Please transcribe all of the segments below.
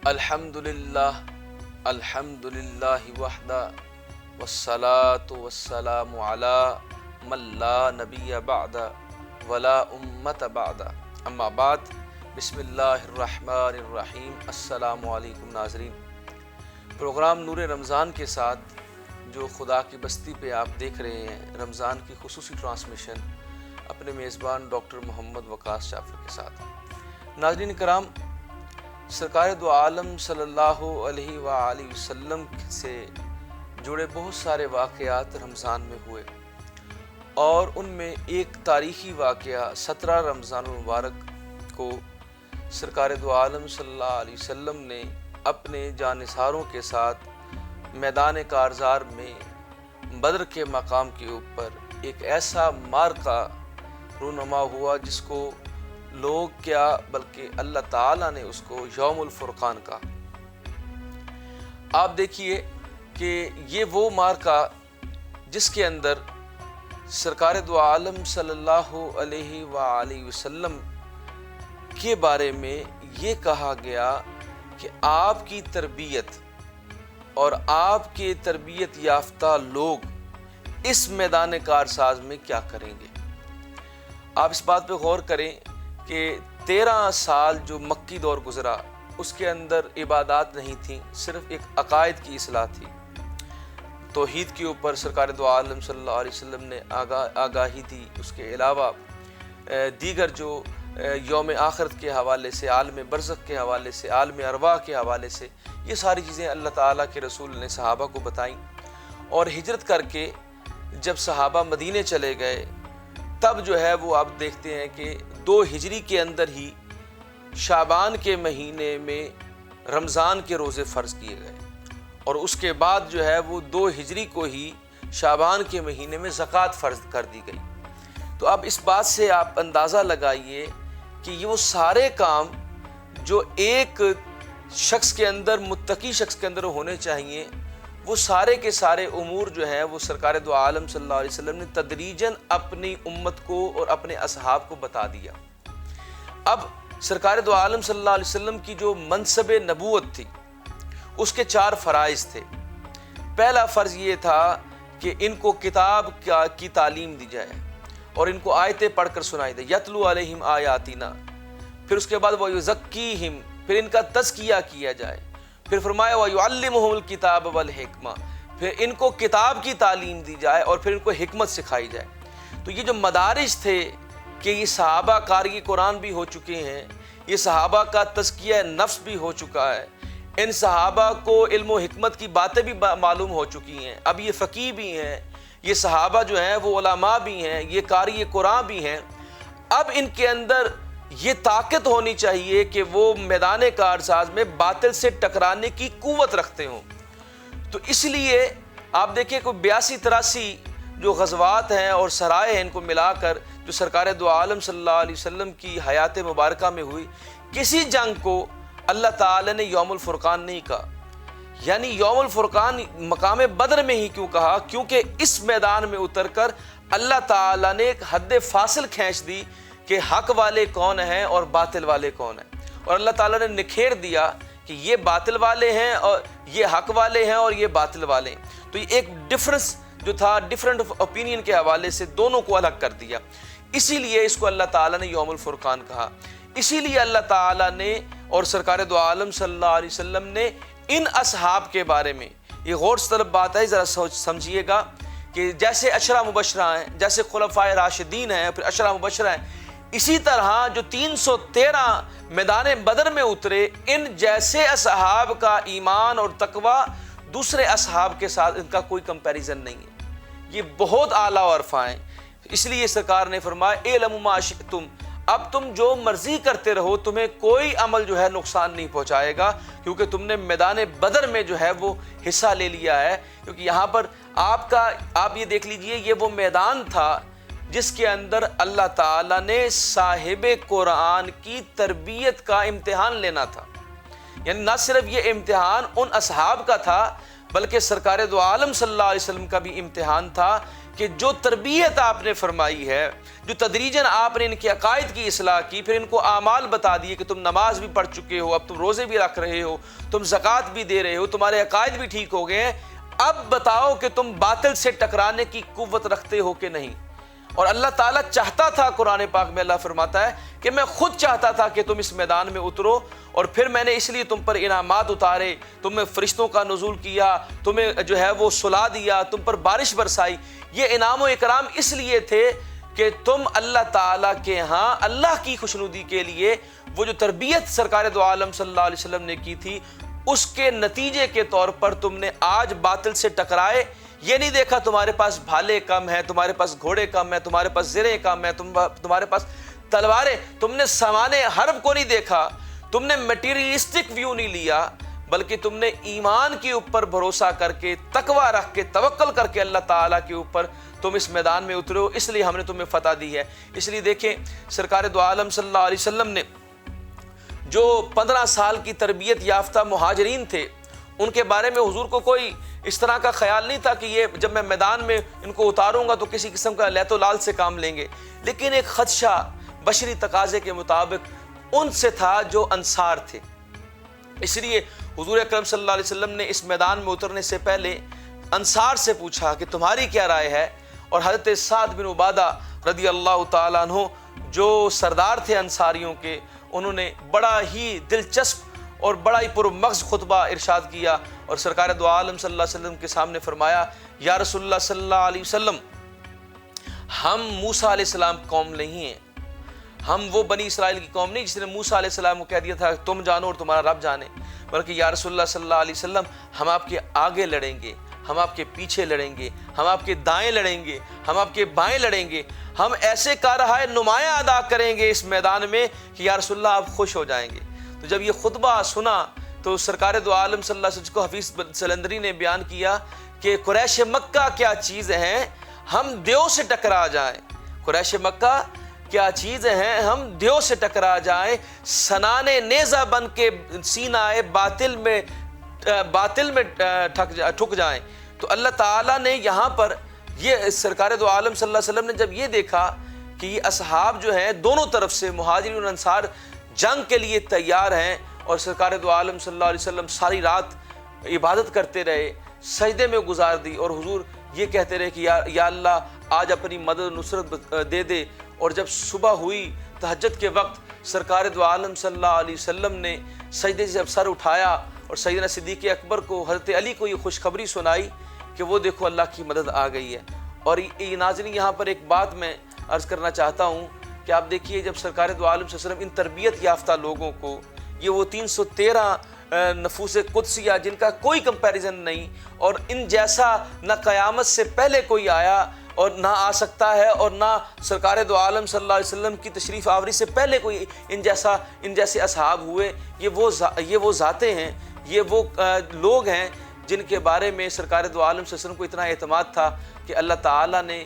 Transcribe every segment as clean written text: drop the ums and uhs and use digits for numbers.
الحمدللہ وحدہ والصلاة والسلام علی من لا نبی بعد ولا امت بعد اما بعد بسم اللہ الرحمن الرحیم۔ السلام علیکم ناظرین، پروگرام نور رمضان کے ساتھ جو خدا کی بستی پہ آپ دیکھ رہے ہیں، رمضان کی خصوصی ٹرانسمیشن اپنے میزبان ڈاکٹر محمد وقاص جعفر کے ساتھ۔ ناظرین کرام، سرکار دو عالم صلی اللہ علیہ وآلہ وسلم سے جڑے بہت سارے واقعات رمضان میں ہوئے، اور ان میں ایک تاریخی واقعہ 17 رمضان المبارک کو سرکار دو عالم صلی اللہ علیہ وسلم نے اپنے جانثاروں کے ساتھ میدان کارزار میں بدر کے مقام کے اوپر ایک ایسا معرکہ رونما ہوا جس کو لوگ کیا بلکہ اللہ تعالیٰ نے اس کو یوم الفرقان کہا۔ آپ دیکھیے کہ یہ وہ معرکہ جس کے اندر سرکار دو عالم صلی اللہ علیہ وآلہ وسلم کے بارے میں یہ کہا گیا کہ آپ کی تربیت اور آپ کے تربیت یافتہ لوگ اس میدان کارساز میں کیا کریں گے۔ آپ اس بات پہ غور کریں کہ 13 سال جو مکی دور گزرا اس کے اندر عبادات نہیں تھیں، صرف ایک عقائد کی اصلاح تھی۔ توحید کے اوپر سرکار دو عالم صلی اللہ علیہ وسلم نے آگاہی دی، اس کے علاوہ دیگر جو یوم آخرت کے حوالے سے، عالم برزخ کے حوالے سے، عالم ارواح کے حوالے سے، یہ ساری چیزیں اللہ تعالیٰ کے رسول نے صحابہ کو بتائیں۔ اور ہجرت کر کے جب صحابہ مدینے چلے گئے تب جو ہے وہ آپ دیکھتے ہیں کہ 2 ہجری کے اندر ہی شعبان کے مہینے میں رمضان کے روزے فرض کیے گئے، اور اس کے بعد جو ہے وہ 2 ہجری کو ہی شعبان کے مہینے میں زکوٰۃ فرض کر دی گئی۔ تو اب اس بات سے آپ اندازہ لگائیے کہ یہ وہ سارے کام جو ایک شخص کے اندر، متقی شخص کے اندر ہونے چاہیے، وہ سارے کے سارے امور جو ہیں وہ سرکار دو عالم صلی اللہ علیہ وسلم نے تدریجاً اپنی امت کو اور اپنے اصحاب کو بتا دیا۔ اب سرکار دو عالم صلی اللہ علیہ وسلم کی جو منصب نبوت تھی اس کے 4 فرائض تھے۔ پہلا فرض یہ تھا کہ ان کو کتاب کی تعلیم دی جائے اور ان کو آیتیں پڑھ کر سنائی دے، یتلو علیہم آیاتنا، پھر اس کے بعد وَیُزَکِّیہم، پھر ان کا تزکیہ کیا جائے، پھر فرمایا وَیُعَلِّمُہُمُ الْکِتَابَ وَالْحِکْمَہ، پھر ان کو کتاب کی تعلیم دی جائے اور پھر ان کو حکمت سکھائی جائے۔ تو یہ جو مدارج تھے کہ یہ صحابہ قاری قرآن بھی ہو چکے ہیں، یہ صحابہ کا تزکیہ نفس بھی ہو چکا ہے، ان صحابہ کو علم و حکمت کی باتیں بھی معلوم ہو چکی ہیں، اب یہ فقیہ بھی ہیں، یہ صحابہ جو ہیں وہ علماء بھی ہیں، یہ قاری قرآن بھی ہیں۔ اب ان کے اندر یہ طاقت ہونی چاہیے کہ وہ میدان کارساز میں باطل سے ٹکرانے کی قوت رکھتے ہوں۔ تو اس لیے آپ دیکھیں کہ 82-83 جو غزوات ہیں اور سرائے ہیں، ان کو ملا کر جو سرکار دو عالم صلی اللہ علیہ وسلم کی حیات مبارکہ میں ہوئی، کسی جنگ کو اللہ تعالی نے یوم الفرقان نہیں کہا۔ یعنی یوم الفرقان مقام بدر میں ہی کیوں کہا؟ کیونکہ اس میدان میں اتر کر اللہ تعالیٰ نے ایک حد فاصل کھینچ دی کہ حق والے کون ہیں اور باطل والے کون ہیں، اور اللہ تعالیٰ نے نکھیر دیا کہ یہ باطل والے ہیں اور یہ حق والے ہیں اور یہ باطل والے ہیں۔ تو یہ ایک ڈفرنس جو تھا، ڈفرنٹ اوپینین کے حوالے سے دونوں کو الگ کر دیا، اسی لیے اس کو اللہ تعالیٰ نے یوم الفرقان کہا۔ اسی لیے اللہ تعالیٰ نے اور سرکار دو عالم صلی اللہ علیہ وسلم نے ان اصحاب کے بارے میں، یہ غور سے طلب بات ہے، ذرا سمجھیے گا کہ جیسے عشرہ مبشرہ ہیں، جیسے خلفائے راشدین ہیں، پھر عشرہ مبشرہ ہیں، اسی طرح جو 313 میدان بدر میں اترے، ان جیسے اصحاب کا ایمان اور تقوی دوسرے اصحاب کے ساتھ ان کا کوئی کمپیریزن نہیں ہے، یہ بہت اعلیٰ و عرفہ ہیں۔ اس لیے سرکار نے فرمایا اعلموا ما شئتم، اب تم جو مرضی کرتے رہو، تمہیں کوئی عمل جو ہے نقصان نہیں پہنچائے گا، کیونکہ تم نے میدان بدر میں جو ہے وہ حصہ لے لیا ہے۔ کیونکہ یہاں پر آپ یہ دیکھ لیجئے، یہ وہ میدان تھا جس کے اندر اللہ تعالیٰ نے صاحب قرآن کی تربیت کا امتحان لینا تھا۔ یعنی نہ صرف یہ امتحان ان اصحاب کا تھا، بلکہ سرکار دو عالم صلی اللہ علیہ وسلم کا بھی امتحان تھا کہ جو تربیت آپ نے فرمائی ہے، جو تدریجاً آپ نے ان کے عقائد کی اصلاح کی، پھر ان کو اعمال بتا دیے کہ تم نماز بھی پڑھ چکے ہو، اب تم روزے بھی رکھ رہے ہو، تم زکوٰۃ بھی دے رہے ہو، تمہارے عقائد بھی ٹھیک ہو گئے ہیں، اب بتاؤ کہ تم باطل سے ٹکرانے کی قوت رکھتے ہو کہ نہیں۔ اور اللہ تعالیٰ چاہتا تھا، قرآن پاک میں اللہ فرماتا ہے کہ میں خود چاہتا تھا کہ تم اس میدان میں اترو، اور پھر میں نے اس لیے تم پر انعامات اتارے، تمہیں فرشتوں کا نزول کیا، تمہیں جو ہے وہ سلا دیا، تم پر بارش برسائی۔ یہ انعام و اکرام اس لیے تھے کہ تم اللہ تعالیٰ کے ہاں اللہ کی خوشنودی کے لیے وہ جو تربیت سرکار دو عالم صلی اللہ علیہ وسلم نے کی تھی، اس کے نتیجے کے طور پر تم نے آج باطل سے ٹکرائے۔ یہ نہیں دیکھا تمہارے پاس بھالے کم ہیں، تمہارے پاس گھوڑے کم ہیں، تمہارے پاس زریں کم ہیں، تمہارے پاس تلواریں، تم نے سامان حرب کو نہیں دیکھا، تم نے میٹیریلسٹک ویو نہیں لیا، بلکہ تم نے ایمان کے اوپر بھروسہ کر کے، تقوی رکھ کے، توکل کر کے اللہ تعالیٰ کے اوپر تم اس میدان میں اترو، اس لیے ہم نے تمہیں فتح دی ہے۔ اس لیے دیکھیں سرکار دو عالم صلی اللہ علیہ وسلم نے جو 15 سال کی تربیت یافتہ مہاجرین تھے، ان کے بارے میں حضور کو کوئی اس طرح کا خیال نہیں تھا کہ یہ جب میں میدان میں ان کو اتاروں گا تو کسی قسم کا لیت و لال سے کام لیں گے، لیکن ایک خدشہ بشری تقاضے کے مطابق ان سے تھا جو انصار تھے۔ اس لیے حضور اکرم صلی اللہ علیہ وسلم نے اس میدان میں اترنے سے پہلے انصار سے پوچھا کہ تمہاری کیا رائے ہے، اور حضرت سعد بن عبادہ رضی اللہ تعالیٰ عنہ جو سردار تھے انصاریوں کے، انہوں نے بڑا ہی دلچسپ اور بڑا ہی پرمغز خطبہ ارشاد کیا، اور سرکار دو عالم صلی اللہ علیہ وسلم کے سامنے فرمایا، یا رسول اللہ صلی اللہ علیہ وسلم، ہم موسیٰ علیہ السلام قوم نہیں ہیں، ہم وہ بنی اسرائیل کی قوم نہیں جس نے موسیٰ علیہ السلام کو کہہ دیا تھا تم جانو اور تمہارا رب جانے، بلکہ یا رسول اللہ صلی اللہ علیہ وسلم، ہم آپ کے آگے لڑیں گے، ہم آپ کے پیچھے لڑیں گے، ہم آپ کے دائیں لڑیں گے، ہم آپ کے بائیں لڑیں گے، ہم ایسے کارہائے نمایاں ادا کریں گے اس میدان میں کہ یا رسول اللہ آپ خوش ہو جائیں گے۔ تو جب یہ خطبہ سنا تو سرکار دو عالم صلی اللہ علیہ وسلم کو حفیظ سلندری نے بیان کیا کہ قریش مکہ کیا چیز ہیں، ہم دیو سے ٹکرا جائیں، قریش مکہ کیا چیزیں ہیں، ہم دیو سے ٹکرا جائیں، سنانے نیزہ بن کے سینہ باطل میں ٹھک جائیں۔ تو اللہ تعالیٰ نے یہاں پر یہ سرکار دو عالم صلی اللہ علیہ وسلم نے جب یہ دیکھا کہ یہ اصحاب جو ہیں دونوں طرف سے مہاجرین اور انصار جنگ کے لیے تیار ہیں، اور سرکار دو عالم صلی اللہ علیہ وسلم ساری رات عبادت کرتے رہے، سجدے میں گزار دی، اور حضور یہ کہتے رہے کہ یا اللہ آج اپنی مدد و نصرت دے دے۔ اور جب صبح ہوئی تہجد کے وقت سرکار دو عالم صلی اللہ علیہ وسلم نے سجدے سے جب سر اٹھایا اور سیدنا صدیق اکبر کو، حضرت علی کو یہ خوشخبری سنائی کہ وہ دیکھو اللہ کی مدد آ گئی ہے۔ اور یہ ناظرین یہاں پر ایک بات میں عرض کرنا چاہتا ہوں کہ آپ دیکھیے جب سرکار دو عالم صلی اللہ علیہ وسلم ان تربیت یافتہ لوگوں کو، یہ وہ 313 نفوس قدسیہ جن کا کوئی کمپیریزن نہیں، اور ان جیسا نہ قیامت سے پہلے کوئی آیا اور نہ آ سکتا ہے، اور نہ سرکار دو عالم صلی اللہ علیہ وسلم کی تشریف آوری سے پہلے کوئی ان جیسے اصحاب ہوئے۔ یہ وہ ذاتیں ہیں، یہ وہ لوگ ہیں جن کے بارے میں سرکار دو عالم صلی اللہ علیہ وسلم کو اتنا اعتماد تھا کہ اللہ تعالیٰ نے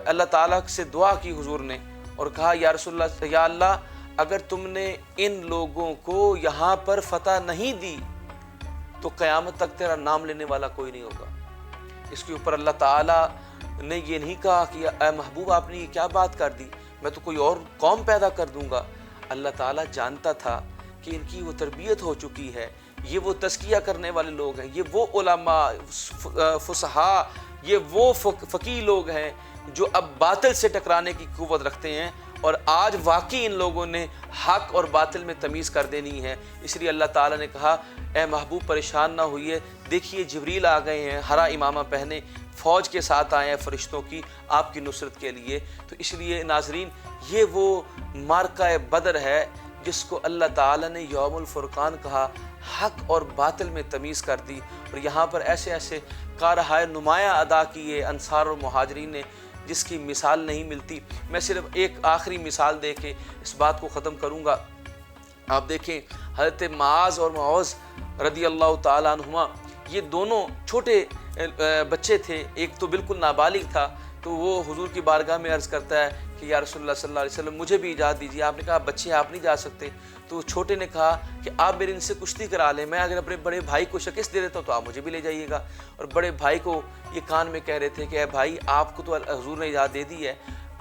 اللہ تعالیٰ سے دعا کی حضور نے، اور کہا یا رسول اللہ، یا اللہ اگر تم نے ان لوگوں کو یہاں پر فتح نہیں دی تو قیامت تک تیرا نام لینے والا کوئی نہیں ہوگا۔ اس کے اوپر اللہ تعالیٰ نے یہ نہیں کہا کہ اے محبوب آپ نے یہ کیا بات کر دی، میں تو کوئی اور قوم پیدا کر دوں گا۔ اللہ تعالیٰ جانتا تھا کہ ان کی وہ تربیت ہو چکی ہے، یہ وہ تزکیہ کرنے والے لوگ ہیں، یہ وہ علماء فصحاء، یہ وہ فقیہ لوگ ہیں جو اب باطل سے ٹکرانے کی قوت رکھتے ہیں، اور آج واقعی ان لوگوں نے حق اور باطل میں تمیز کر دینی ہے۔ اس لیے اللہ تعالیٰ نے کہا اے محبوب پریشان نہ ہوئیے، دیکھیے جبریل آ گئے ہیں ہرا امامہ پہنے، فوج کے ساتھ آئے ہیں فرشتوں کی آپ کی نصرت کے لیے۔ تو اس لیے ناظرین یہ وہ معرکہ بدر ہے جس کو اللہ تعالیٰ نے یوم الفرقان کہا، حق اور باطل میں تمیز کر دی، اور یہاں پر ایسے ایسے کارہائے نمایاں ادا کیے انصار اور مہاجرین نے جس کی مثال نہیں ملتی۔ میں صرف ایک آخری مثال دے کے اس بات کو ختم کروں گا۔ آپ دیکھیں حضرت معاذ اور معوذ رضی اللہ تعالیٰ عنہما، یہ دونوں چھوٹے بچے تھے، ایک تو بالکل نابالغ تھا، تو وہ حضور کی بارگاہ میں عرض کرتا ہے کہ یا رسول اللہ صلی اللہ علیہ وسلم مجھے بھی اجازت دیجیے۔ آپ نے کہا بچے آپ نہیں جا سکتے، تو چھوٹے نے کہا کہ آپ میری ان سے کشتی کرا لیں، میں اگر اپنے بڑے بھائی کو شکست دے دیتا ہوں تو آپ مجھے بھی لے جائیے گا۔ اور بڑے بھائی کو یہ کان میں کہہ رہے تھے کہ اے بھائی، آپ کو تو حضور نے اجازت دے دی ہے،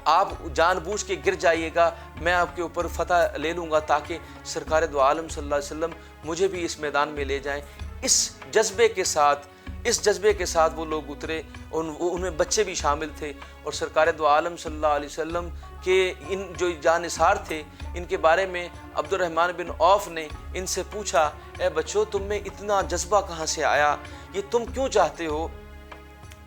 آپ جان بوجھ کے گر جائیے گا، میں آپ کے اوپر فتح لے لوں گا تاکہ سرکار دو عالم صلی اللہ علیہ وسلم مجھے بھی اس میدان میں لے جائیں۔ اس جذبے کے ساتھ وہ لوگ اترے، ان میں بچے بھی شامل تھے، اور سرکار دو عالم صلی اللہ علیہ وسلم کے ان جو جانثار تھے، ان کے بارے میں عبد الرحمن بن عوف نے ان سے پوچھا، اے بچوں، تم میں اتنا جذبہ کہاں سے آیا، یہ تم کیوں چاہتے ہو؟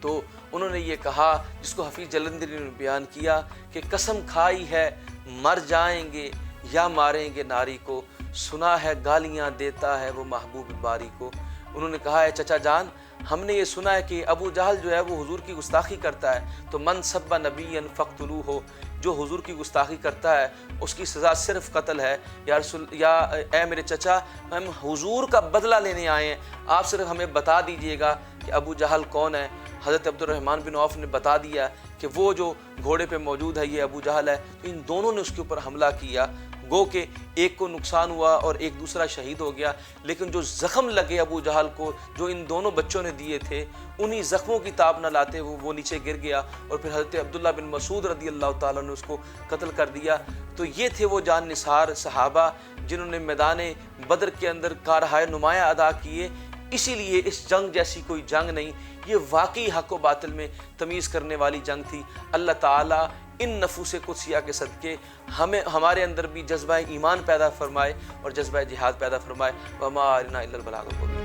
تو انہوں نے یہ کہا، جس کو حفیظ جلندری نے بیان کیا، کہ قسم کھائی ہے مر جائیں گے یا ماریں گے ناری کو، سنا ہے گالیاں دیتا ہے وہ محبوب باری کو۔ انہوں نے کہا، ہے چچا جان، ہم نے یہ سنا ہے کہ ابو جہل جو ہے وہ حضور کی گستاخی کرتا ہے، تو من سب نبی فقتلوہ، جو حضور کی گستاخی کرتا ہے اس کی سزا صرف قتل ہے۔ یا اے میرے چچا، ہم حضور کا بدلہ لینے آئے ہیں، آپ صرف ہمیں بتا دیجئے گا کہ ابو جہل کون ہے۔ حضرت عبد الرحمن بن عوف نے بتا دیا کہ وہ جو گھوڑے پہ موجود ہے یہ ابو جہل ہے، تو ان دونوں نے اس کے اوپر حملہ کیا، گو کہ ایک کو نقصان ہوا اور ایک دوسرا شہید ہو گیا، لیکن جو زخم لگے ابو جہل کو جو ان دونوں بچوں نے دیے تھے، انہی زخموں کی تاب نہ لاتے وہ نیچے گر گیا، اور پھر حضرت عبداللہ بن مسعود رضی اللہ تعالیٰ نے اس کو قتل کر دیا۔ تو یہ تھے وہ جان نثار صحابہ جنہوں نے میدان بدر کے اندر کارہائے نمایاں ادا کیے۔ اسی لیے اس جنگ جیسی کوئی جنگ نہیں، یہ واقعی حق و باطل میں تمیز کرنے والی جنگ تھی۔ اللہ تعالیٰ ان نفوس قدسیہ کے صدقے ہمارے اندر بھی جذبہ ایمان پیدا فرمائے اور جذبہ جہاد پیدا فرمائے۔ وما علینا الا البلاغ المبین۔